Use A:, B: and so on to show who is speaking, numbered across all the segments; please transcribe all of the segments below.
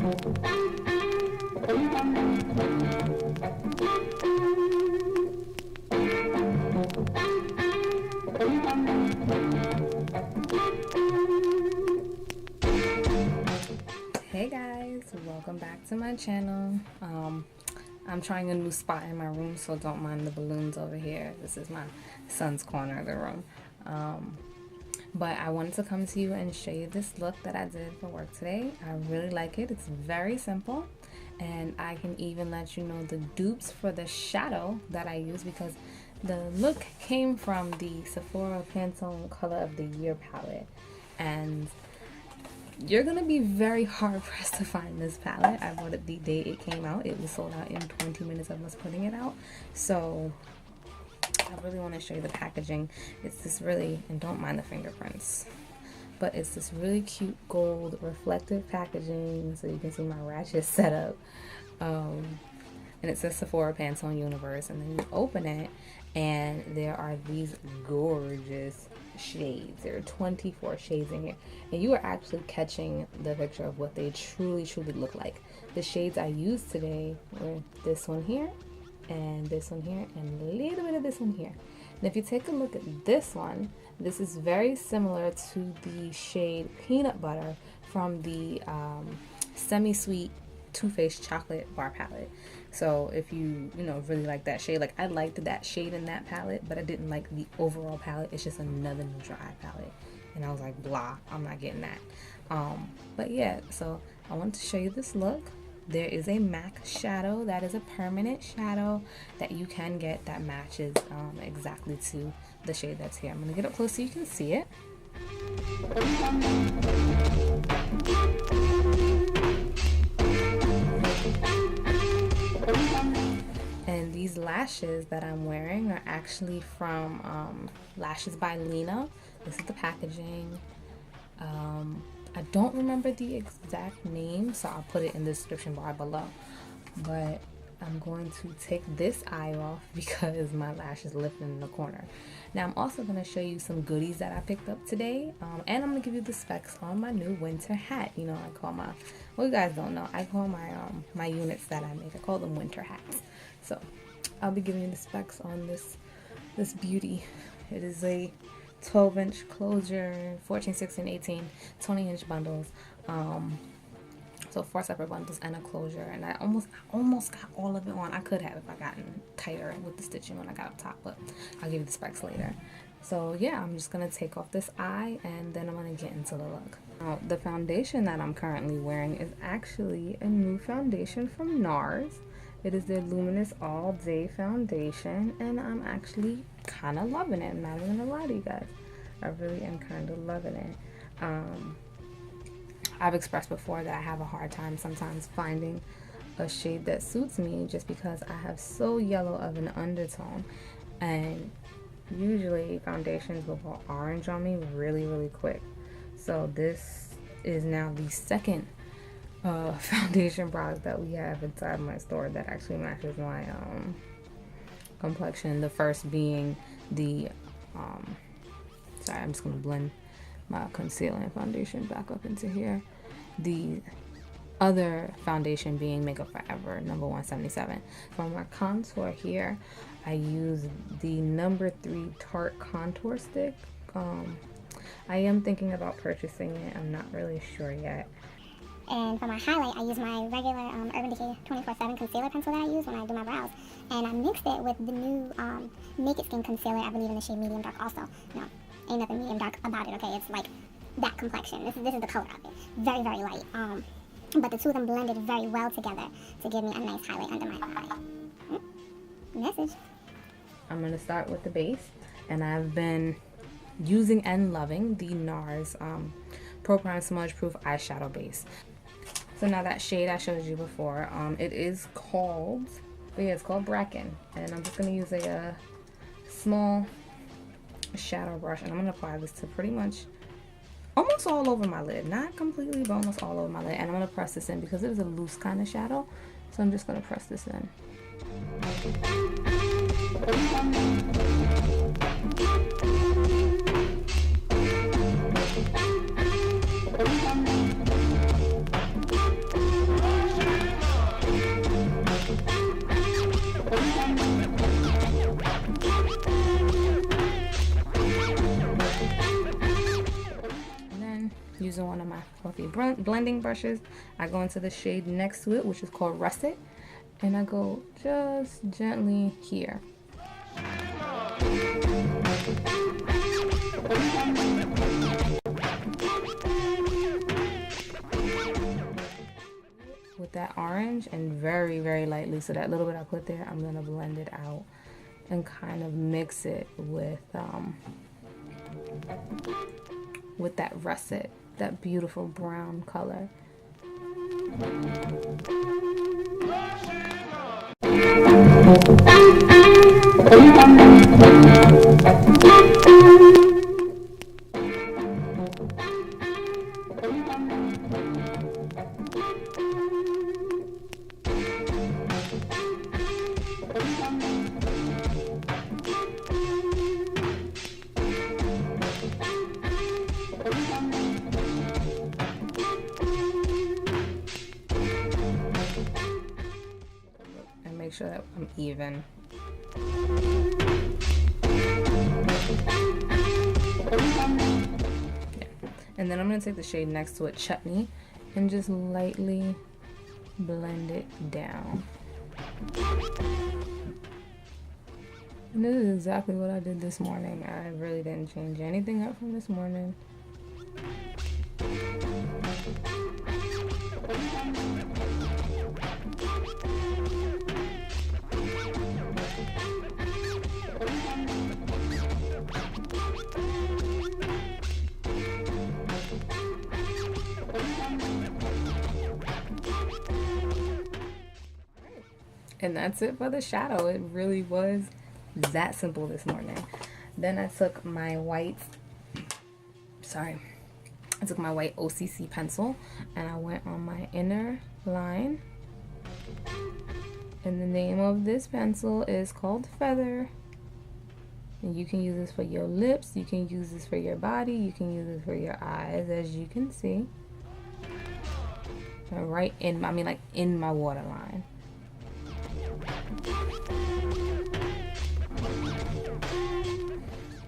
A: Hey guys, welcome back to my channel. I'm trying a new spot in my room, so don't mind the balloons over here. This is my son's corner of the room. But I wanted to come to you and show you this look that I did for work today. I really like it. It's very simple, and I can even let you know the dupes for the shadow that I use, because the look came from the Sephora Pantone Color of the Year palette, and you're gonna be very hard pressed to find this palette. I bought it the day it came out. It was sold out in 20 minutes of us putting it out. So I really want to show you the packaging. It's this really, and don't mind the fingerprints, but it's this really cute gold reflective packaging, so you can see my ratchet setup. And it says Sephora Pantone Universe, and then you open it and there are these gorgeous shades. There are 24 shades in here, and you are actually catching the picture of what they truly look like. The shades I used today were this one here, and this one here, and a little bit of this one here. And if you take a look at this one, this is very similar to the shade Peanut Butter from the semi-sweet Too Faced chocolate bar palette. So if you really like that shade, like I liked that shade in that palette, but I didn't like the overall palette. It's just another dry palette, and I was like, blah, I'm not getting that. But yeah, so I want to show you this look. There is a MAC shadow that is a permanent shadow that you can get that matches exactly to the shade that's here. I'm gonna get up close so you can see it. And these lashes that I'm wearing are actually from Lashes by Lena. This is the packaging. I don't remember the exact name, so I'll put it in the description bar below. But I'm going to take this eye off because my lash is lifting in the corner. Now I'm also going to show you some goodies that I picked up today, and I'm going to give you the specs on my new winter hat. You know, I call my, well, you guys don't know, I call my my units that I make, I call them winter hats. So I'll be giving you the specs on this beauty. It is a 12-inch closure, 14, 16, 18, 20-inch bundles. So 4 separate bundles and a closure, and I almost got all of it on. I could have if I gotten tighter with the stitching when I got up top, but I'll give you the specs later. So yeah, I'm just gonna take off this eye and then I'm gonna get into the look. Now, the foundation that I'm currently wearing is actually a new foundation from NARS. It is their Luminous All Day Foundation, and I'm actually kind of loving it. I'm not even gonna lie to you guys. I really am kind of loving it. I've expressed before that I have a hard time sometimes finding a shade that suits me just because I have so yellow of an undertone, and usually foundations will go orange on me really quick. So this is now the second foundation product that we have inside my store that actually matches my complexion. The first being the sorry, I'm just gonna blend my concealing foundation back up into here. The other foundation being Makeup Forever number 177. For my contour here, I use the number 3 Tarte contour stick. I am thinking about purchasing it. I'm not really sure yet.
B: And for my highlight, I use my regular Urban Decay 24/7 concealer pencil that I use when I do my brows. And I mixed it with the new Naked Skin concealer, I believe in the shade Medium Dark also. No, ain't nothing medium dark about it, okay? It's like that complexion. This is the color of it. Very light. But the two of them blended very well together to give me a nice highlight under my eye. Message.
A: I'm going to start with the base, and I've been using and loving the NARS Pro Prime Smudge Proof Eyeshadow Base. So now that shade I showed you before, it is called, it's called Bracken, and I'm just going to use a small shadow brush, and I'm going to apply this to pretty much almost all over my lid. Not completely, but almost all over my lid. And I'm going to press this in because it was a loose kind of shadow, so I'm just going to press this in. the blending brushes, I go into the shade next to it, which is called Russet, and I go just gently here. With that orange, and very, very lightly, so that little bit I put there, I'm gonna blend it out and kind of mix it with that russet, that beautiful brown color. And make sure that I'm even. Yeah. And then I'm going to take the shade next to it, Chutney, and just lightly blend it down. And this is exactly what I did this morning. I really didn't change anything up from this morning. And that's it for the shadow. It really was that simple this morning. Then I took my white OCC pencil and I went on my inner line. And the name of this pencil is called Feather. And you can use this for your lips, you can use this for your body, you can use this for your eyes, as you can see. And right in, in my waterline.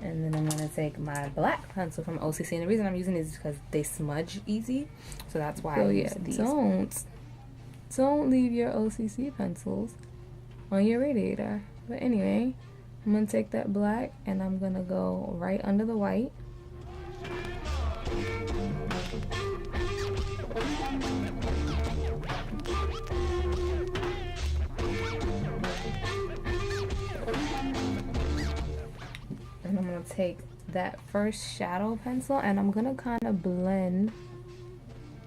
A: And then I'm going to take my black pencil from OCC, and the reason I'm using these is because they smudge easy, so that's why I use these. Don't leave your OCC pencils on your radiator. But anyway, I'm going to take that black and I'm going to go right under the white. And I'm going to take that first shadow pencil and I'm going to kind of blend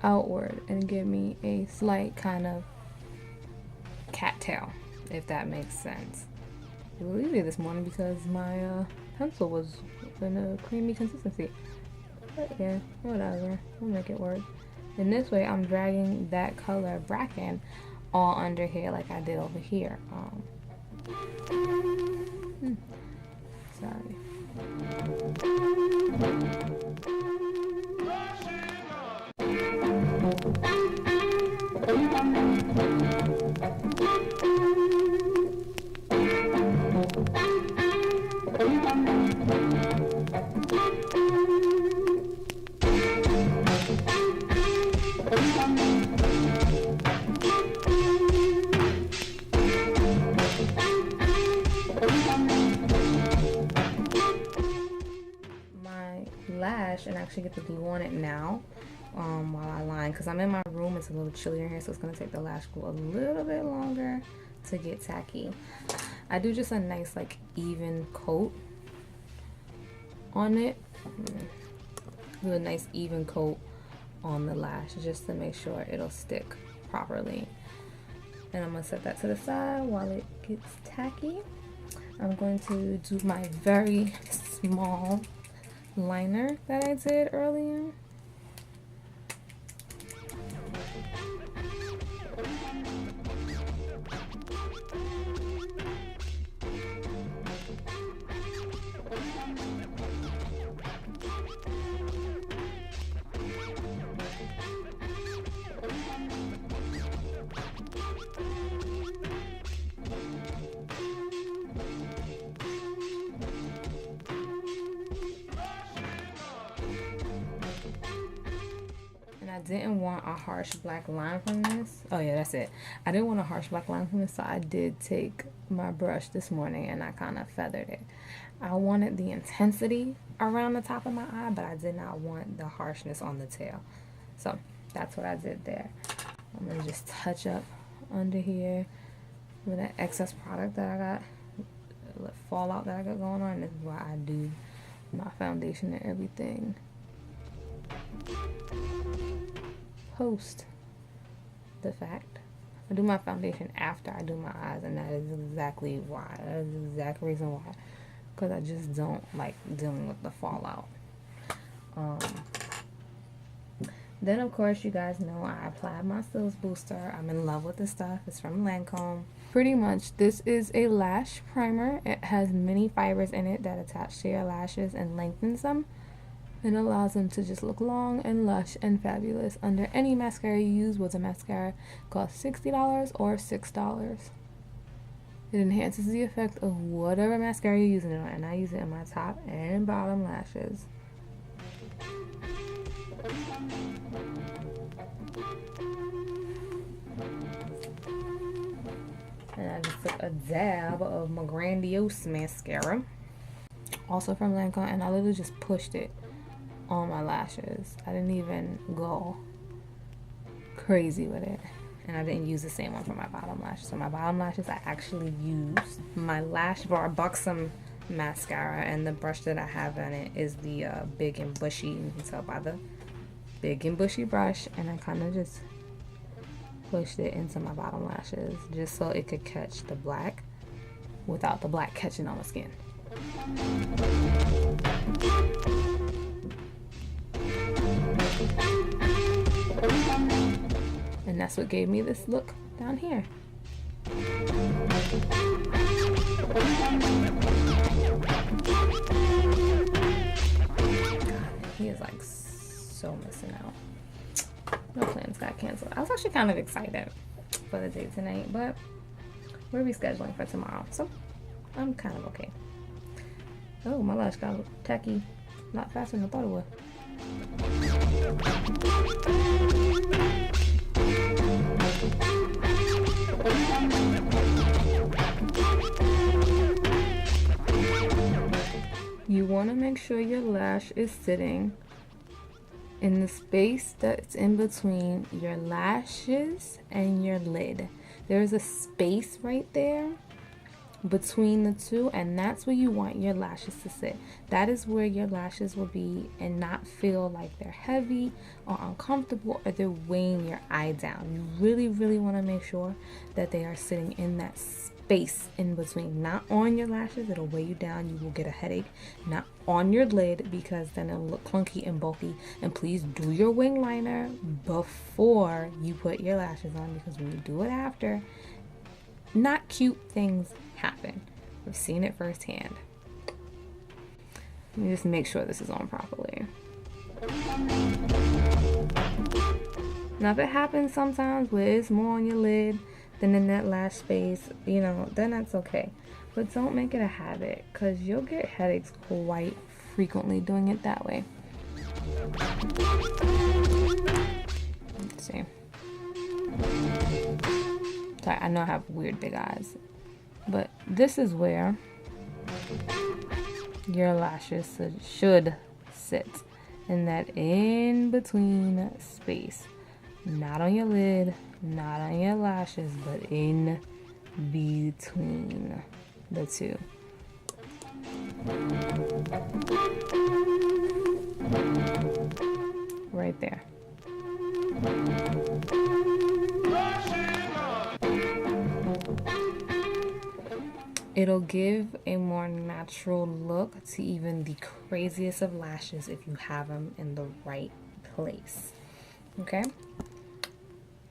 A: outward and give me a slight kind of cattail, if that makes sense. It was easy this morning because my pencil was in a creamy consistency. But yeah, whatever. We'll make it work. And this way I'm dragging that color bracken all under here like I did over here. Sorry. Lash and actually get the glue on it now while I line, because I'm in my room. It's a little chillier here, so it's going to take the lash glue a little bit longer to get tacky. I do just a nice even coat on it. Do a nice even coat on the lash just to make sure it'll stick properly. And I'm going to set that to the side while it gets tacky. I'm going to do my very small liner that I did earlier. didn't want a harsh black line from this. Oh yeah, that's it. I didn't want a harsh black line from this, so I did take my brush this morning and I kind of feathered it. I wanted the intensity around the top of my eye, but I did not want the harshness on the tail. So that's what I did there. I'm going to just touch up under here with that excess product that I got, fallout that I got going on. This is why I do my foundation and everything post the fact. I do my foundation after I do my eyes, and that is exactly why. That is the exact reason why. Because I just don't like dealing with the fallout. Then of course you guys know I applied my Cils Booster. I'm in love with this stuff. It's from Lancome. Pretty much this is a lash primer. It has many fibers in it that attach to your lashes and lengthens them, and allows them to just look long and lush and fabulous under any mascara you use. With a mascara costs $60 or $6. It enhances the effect of whatever mascara you're using it on, and I use it in my top and bottom lashes. And I just took a dab of my Grandiose mascara, also from Lancome, and I literally just pushed it on my lashes. I didn't even go crazy with it. And I didn't use the same one for my bottom lashes. So my bottom lashes, I actually used my Lash Bar Buxom mascara, and the brush that I have on it is the Big and Bushy. You can tell by the Big and Bushy brush, and I kind of just pushed it into my bottom lashes just so it could catch the black without the black catching on my skin. And that's what gave me this look down here. God, he is like so missing out. No plans got canceled. I was actually kind of excited for the date tonight, but we're rescheduling for tomorrow, so I'm kind of okay. Oh, my lash got tacky a lot faster than I thought it would. You want to make sure your lash is sitting in the space that's in between your lashes and your lid. There's a space right there between the two, and that's where you want your lashes to sit. That is where your lashes will be and not feel like they're heavy or uncomfortable or they're weighing your eye down. You really want to make sure that they are sitting in that space in between, not on your lashes. It'll weigh you down, you will get a headache. Not on your lid, because then it'll look clunky and bulky. And please do your wing liner before you put your lashes on, because when you do it after, not cute things happen. We've seen it firsthand. Let me just make sure this is on properly. Now if it happens sometimes where it's more on your lid than in that lash space, you know, then that's okay. But don't make it a habit, because you'll get headaches quite frequently doing it that way. Let's see. Sorry, I know I have weird big eyes, but this is where your lashes should sit, in that in between space. Not on your lid, not on your lashes, but in between the two. Right there. It'll give a more natural look to even the craziest of lashes if you have them in the right place. Okay?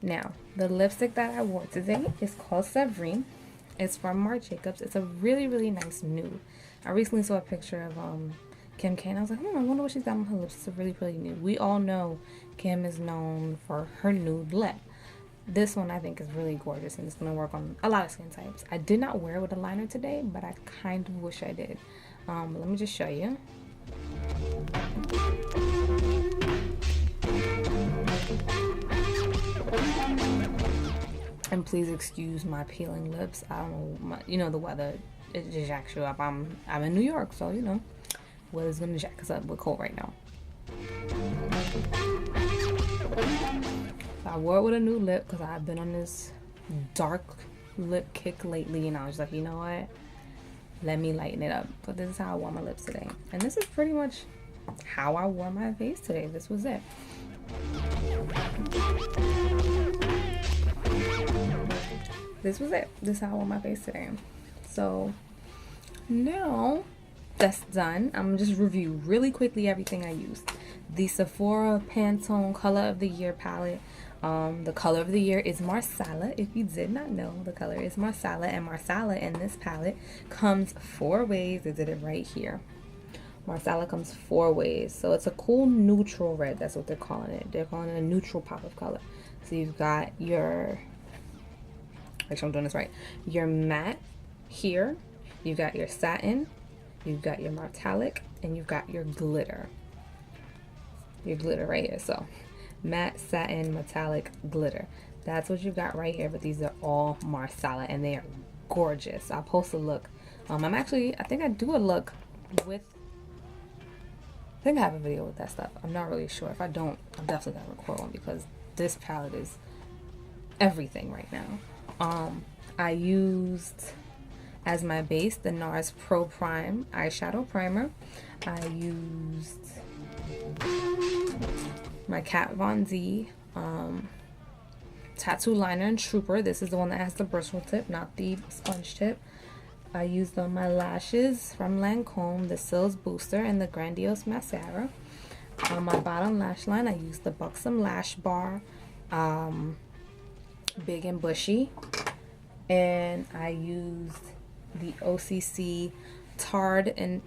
A: Now, the lipstick that I wore today is called Severine. It's from Marc Jacobs. It's a really nice nude. I recently saw a picture of Kim K, and I was like, I wonder what she's got on her lips. It's a really pretty nude. We all know Kim is known for her nude lip. This one I think is really gorgeous, and it's going to work on a lot of skin types. I did not wear it with a liner today, but I kind of wish I did. Let me just show you. And please excuse my peeling lips. I don't know, you know, the weather, it just jacks you up. I'm in New York, so you know, weather's gonna jack us up. We're cold right now. I wore it with a new lip because I've been on this dark lip kick lately, and I was like, you know what? Let me lighten it up. But this is how I wore my lips today. And this is pretty much how I wore my face today. This was it. This was it. This is how I wore my face today. So now that's done. I'm gonna just review really quickly everything I used. The Sephora Pantone Color of the Year palette. The color of the year is Marsala. If you did not know, the color is Marsala, and Marsala in this palette comes 4 ways. They did it right here. Marsala comes 4 ways. So it's a cool neutral red. That's what they're calling it. They're calling it a neutral pop of color. So you've got your, actually I'm doing this right, your matte here. You've got your satin. You've got your metallic, and you've got your glitter. Your glitter right here. So matte, satin, metallic, glitter. That's what you've got right here, but these are all Marsala, and they are gorgeous. I'll post a look. I think I do a look with, I think I have a video with that stuff. I'm not really sure. If I don't, I'm definitely gonna record one because this palette is everything right now. I used as my base the NARS Pro Prime eyeshadow primer. I used my Kat Von D tattoo liner in Trooper. This is the one that has the bristle tip, not the sponge tip. I used on my lashes from Lancome the Cils Booster and the Grandiose Mascara. On my bottom lash line, I used the Buxom Lash Bar, Big and Bushy, and I used the OCC Tarred and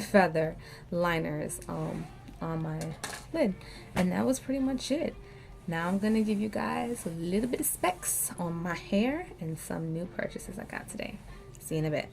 A: Feather liners on my lid, and that was pretty much it. Now I'm gonna give you guys a little bit of specs on my hair and some new purchases I got today. See you in a bit.